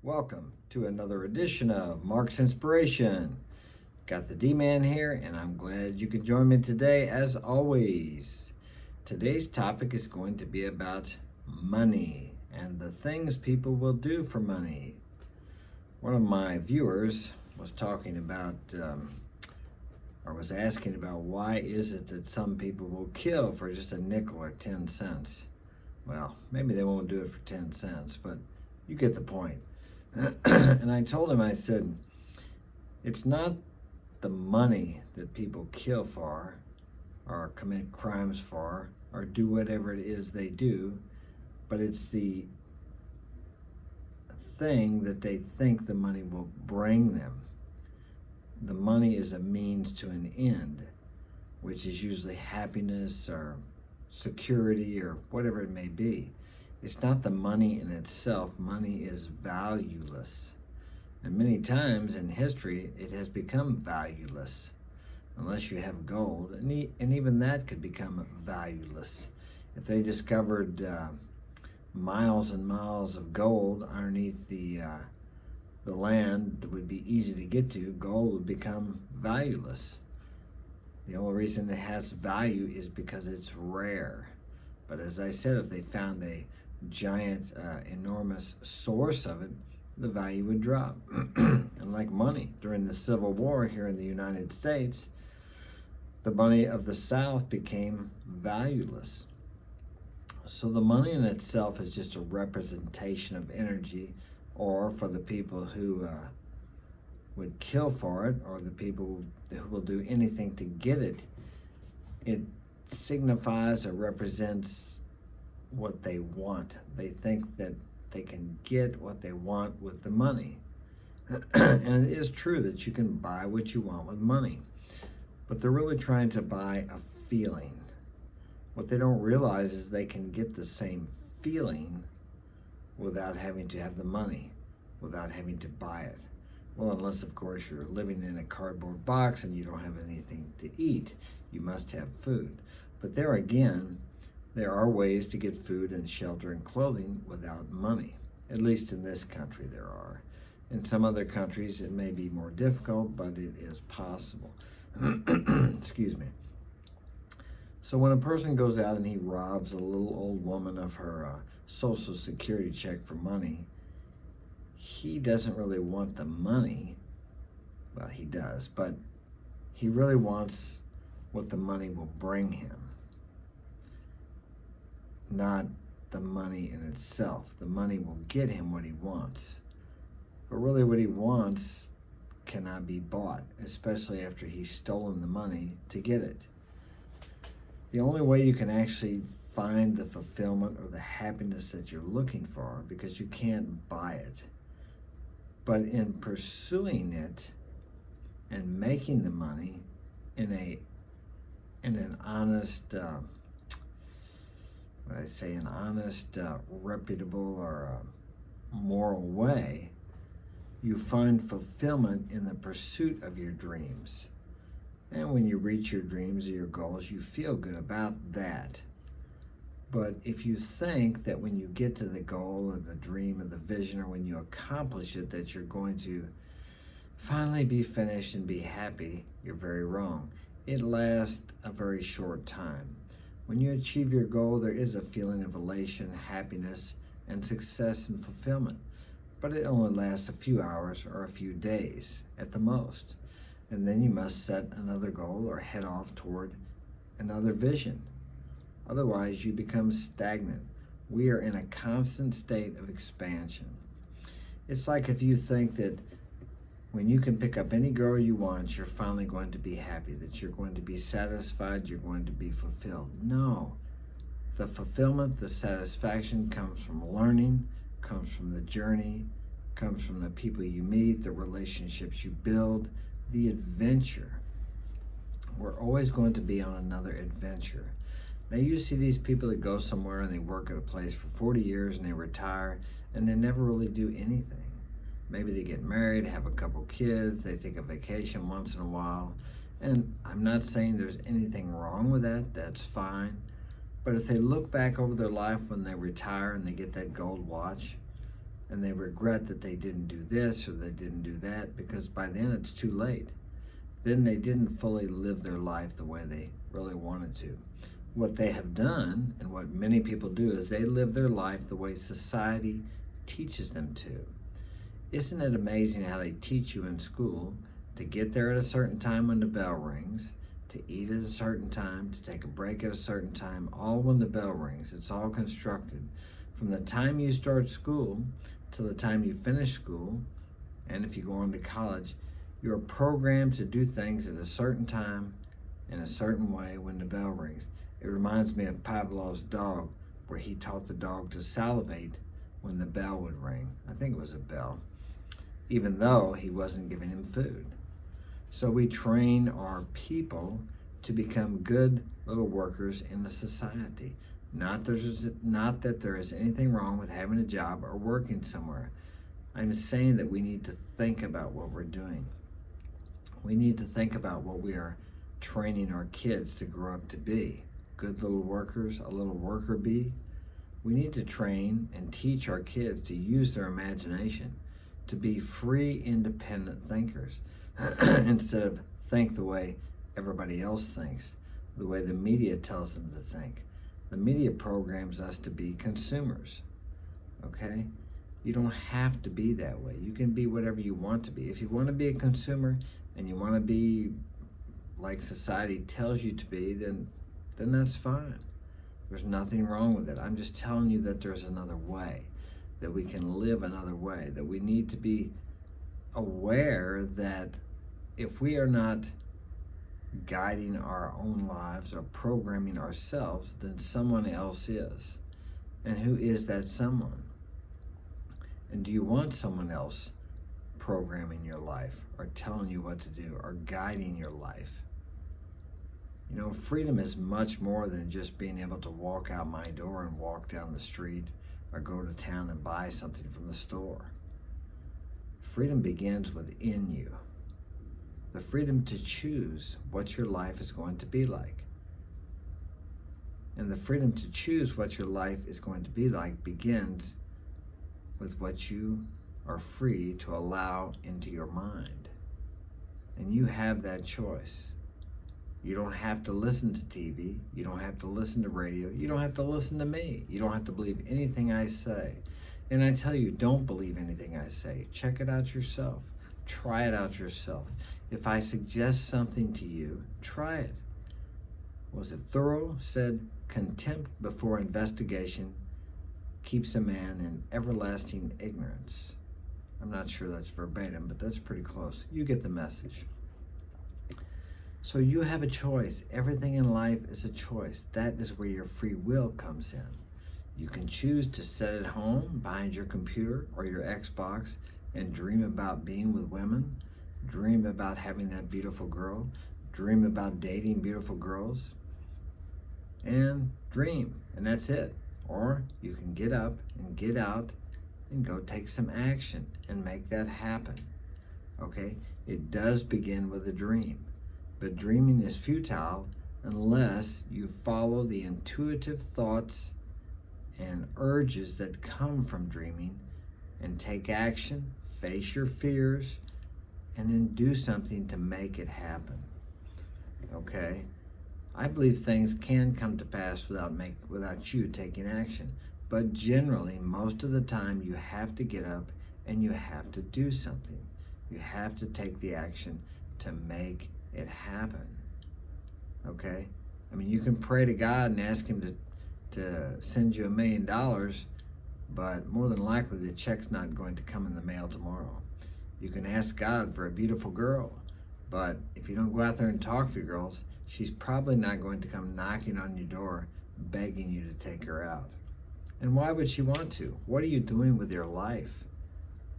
Welcome to another edition of Mark's Inspiration. Got the D-Man here, and I'm glad you could join me today as always. Today's topic is going to be about money and the things people will do for money. One of my viewers was talking about, or was asking about why is it that some people will kill for just a nickel or 10 cents. Well, maybe they won't do it for 10 cents, but you get the point. And I told him, I said, it's not the money that people kill for or commit crimes for or do whatever it is they do, but it's the thing that they think the money will bring them. The money is a means to an end, which is usually happiness or security or whatever it may be. It's not the money in itself. Money is valueless. And many times in history, it has become valueless unless you have gold. And even that could become valueless. If they discovered miles and miles of gold underneath the land that would be easy to get to, gold would become valueless. The only reason it has value is because it's rare. But as I said, if they found a giant, enormous source of it, the value would drop. And like money, during the Civil War here in the United States, the money of the South became valueless. So the money in itself is just a representation of energy, or for the people who would kill for it, or the people who will do anything to get it, it signifies or represents what they want. They think that they can get what they want with the money. And it is true that you can buy what you want with money, but they're really trying to buy a feeling. What they don't realize is they can get the same feeling without having to have the money, without having to buy it. Well, unless of course you're living in a cardboard box and you don't have anything to eat. You must have food. But there again, there are ways to get food and shelter and clothing without money. At least in this country there are. In some other countries it may be more difficult, but it is possible. Excuse me. So when a person goes out and he robs a little old woman of her Social Security check for money, he doesn't really want the money. Well, he does, but he really wants what the money will bring him, not the money in itself. The money will get him what he wants, but really what he wants cannot be bought, especially after he's stolen the money to get it. The only way you can actually find the fulfillment or the happiness that you're looking for, because you can't buy it, but in pursuing it and making the money in an honest, reputable, or moral way, you find fulfillment in the pursuit of your dreams. And when you reach your dreams or your goals, you feel good about that. But if you think that when you get to the goal or the dream or the vision, or when you accomplish it, that you're going to finally be finished and be happy, you're very wrong. It lasts a very short time. When you achieve your goal, there is a feeling of elation, happiness, and success and fulfillment. But it only lasts a few hours or a few days at the most. And then you must set another goal or head off toward another vision. Otherwise, you become stagnant. We are in a constant state of expansion. It's like if you think that when you can pick up any girl you want, you're finally going to be happy, that you're going to be satisfied, you're going to be fulfilled. No. The fulfillment, the satisfaction comes from learning, comes from the journey, comes from the people you meet, the relationships you build, the adventure. We're always going to be on another adventure. Now you see these people that go somewhere and they work at a place for 40 years and they retire and they never really do anything. Maybe they get married, have a couple kids, they take a vacation once in a while. And I'm not saying there's anything wrong with that, that's fine. But if they look back over their life when they retire and they get that gold watch, and they regret that they didn't do this or they didn't do that, because by then it's too late. Then they didn't fully live their life the way they really wanted to. What they have done, and what many people do, is they live their life the way society teaches them to. Isn't it amazing how they teach you in school to get there at a certain time when the bell rings, to eat at a certain time, to take a break at a certain time, all when the bell rings? It's all constructed. From the time you start school till the time you finish school, and if you go on to college, you're programmed to do things at a certain time in a certain way when the bell rings. It reminds me of Pavlov's dog, where he taught the dog to salivate when the bell would ring. I think it was a bell, even though he wasn't giving him food. So we train our people to become good little workers in the society. Not that there is anything wrong with having a job or working somewhere. I'm saying that we need to think about what we're doing. We need to think about what we are training our kids to grow up to be. Good little workers, a little worker bee. We need to train and teach our kids to use their imagination, to be free, independent thinkers, instead of think the way everybody else thinks, the way the media tells them to think. The media programs us to be consumers, okay? You don't have to be that way. You can be whatever you want to be. If you want to be a consumer and you want to be like society tells you to be, then that's fine. There's nothing wrong with it. I'm just telling you that there's another way, that we can live another way, that we need to be aware that if we are not guiding our own lives or programming ourselves, then someone else is. And who is that someone? And do you want someone else programming your life or telling you what to do or guiding your life? You know, freedom is much more than just being able to walk out my door and walk down the street or go to town and buy something from the store. Freedom begins within you. The freedom to choose what your life is going to be like. And the freedom to choose what your life is going to be like begins with what you are free to allow into your mind. And you have that choice. You don't have to listen to TV. You don't have to listen to radio. You don't have to listen to me. You don't have to believe anything I say. And I tell you, don't believe anything I say. Check it out yourself. Try it out yourself. If I suggest something to you, try it. Was it Thoreau said, contempt before investigation keeps a man in everlasting ignorance. I'm not sure that's verbatim, but that's pretty close. You get the message. So you have a choice. Everything in life is a choice. That is where your free will comes in. You can choose to sit at home behind your computer or your Xbox and dream about being with women, dream about having that beautiful girl, dream about dating beautiful girls, and dream, and that's it. Or you can get up and get out and go take some action and make that happen. Okay? It does begin with a dream, but dreaming is futile unless you follow the intuitive thoughts and urges that come from dreaming and take action, face your fears, and then do something to make it happen. Okay? I believe things can come to pass without you taking action. But generally, most of the time, you have to get up and you have to do something. You have to take the action to make it happen. Okay? I mean, you can pray to God and ask him to send you $1 million, but more than likely the check's not going to come in the mail tomorrow. You can ask God for a beautiful girl, but if you don't go out there and talk to girls, she's probably not going to come knocking on your door begging you to take her out. And why would she want to? What are you doing with your life?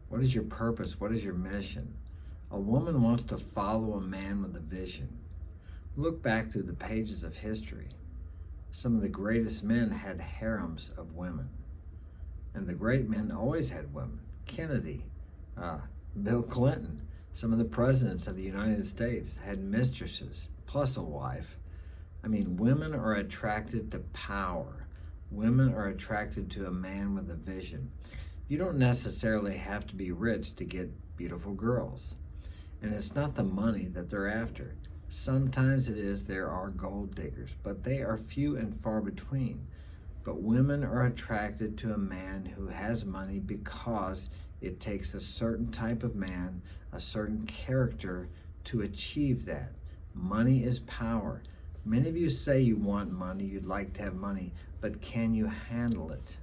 What is your purpose? What is your mission? A woman wants to follow a man with a vision. Look back through the pages of history. Some of the greatest men had harems of women. And the great men always had women. Kennedy, Bill Clinton, some of the presidents of the United States had mistresses, plus a wife. I mean, women are attracted to power. Women are attracted to a man with a vision. You don't necessarily have to be rich to get beautiful girls. And it's not the money that they're after. Sometimes it is there are gold diggers, but they are few and far between. But women are attracted to a man who has money because it takes a certain type of man, a certain character to achieve that. Money is power. Many of you say you want money, you'd like to have money, but can you handle it?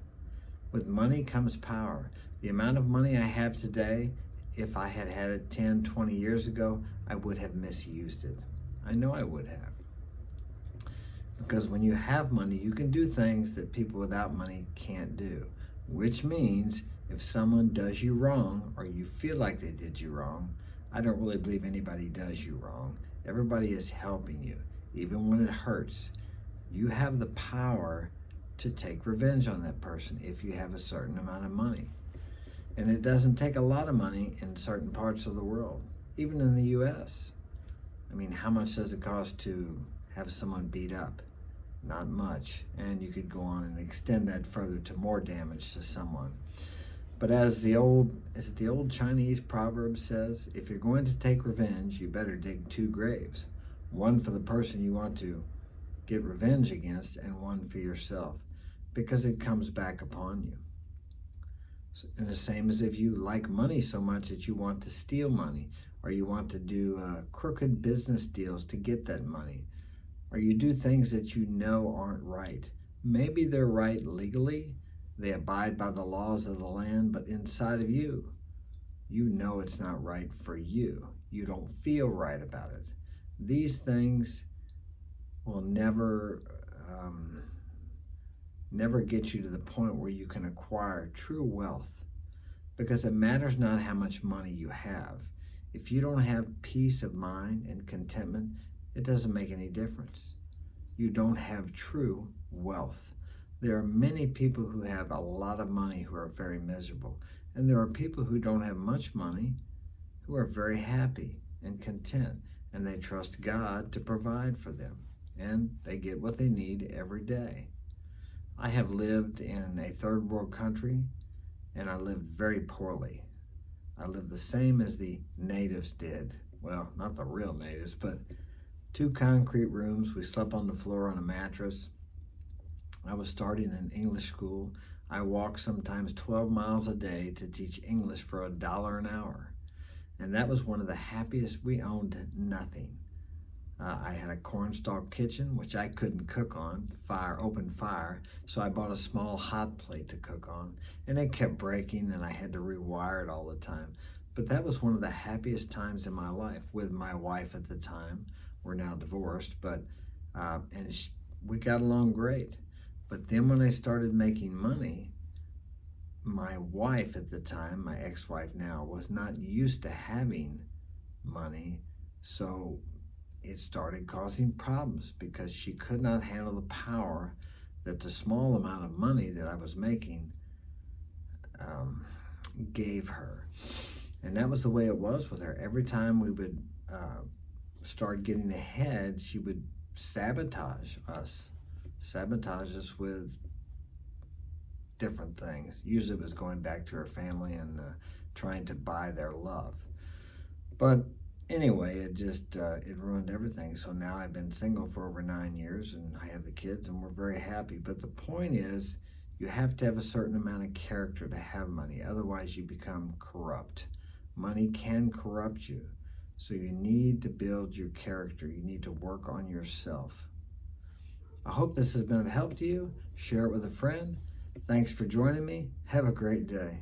With money comes power. The amount of money I have today, if I had had it 10, 20 years ago, I would have misused it. I know I would have. Because when you have money, you can do things that people without money can't do. Which means if someone does you wrong, or you feel like they did you wrong, I don't really believe anybody does you wrong. Everybody is helping you, even when it hurts. You have the power to take revenge on that person if you have a certain amount of money. And it doesn't take a lot of money in certain parts of the world, even in the US. I mean, how much does it cost to have someone beat up? Not much. And you could go on and extend that further to more damage to someone. But as the old Chinese proverb says, if you're going to take revenge, you better dig 2 graves. One for the person you want to get revenge against, and one for yourself, because it comes back upon you. And the same as if you like money so much that you want to steal money, or you want to do crooked business deals to get that money, or you do things that you know aren't right. Maybe they're right legally, they abide by the laws of the land, but inside of you, you know it's not right for you. You don't feel right about it. These things will never get you to the point where you can acquire true wealth, because it matters not how much money you have. If you don't have peace of mind and contentment, it doesn't make any difference. You don't have true wealth. There are many people who have a lot of money who are very miserable, and there are people who don't have much money who are very happy and content, and they trust God to provide for them, and they get what they need every day. I have lived in a third world country, and I lived very poorly. I lived the same as the natives did. Well, not the real natives, but 2 concrete rooms. We slept on the floor on a mattress. I was starting an English school. I walked sometimes 12 miles a day to teach English for $1 an hour. And that was one of the happiest. We owned nothing. I had a cornstalk kitchen, which I couldn't cook on, open fire, so I bought a small hot plate to cook on, and it kept breaking and I had to rewire it all the time. But that was one of the happiest times in my life with my wife at the time. We're now divorced, but we got along great. But then when I started making money, my wife at the time, my ex-wife now, was not used to having money, so it started causing problems because she could not handle the power that the small amount of money that I was making gave her. And that was the way it was with her. Every time we would start getting ahead, she would sabotage us with different things. Usually it was going back to her family and trying to buy their love. But anyway, it ruined everything. So now I've been single for over 9 years, and I have the kids, and we're very happy. But the point is, you have to have a certain amount of character to have money. Otherwise, you become corrupt. Money can corrupt you. So you need to build your character. You need to work on yourself. I hope this has been of help to you. Share it with a friend. Thanks for joining me. Have a great day.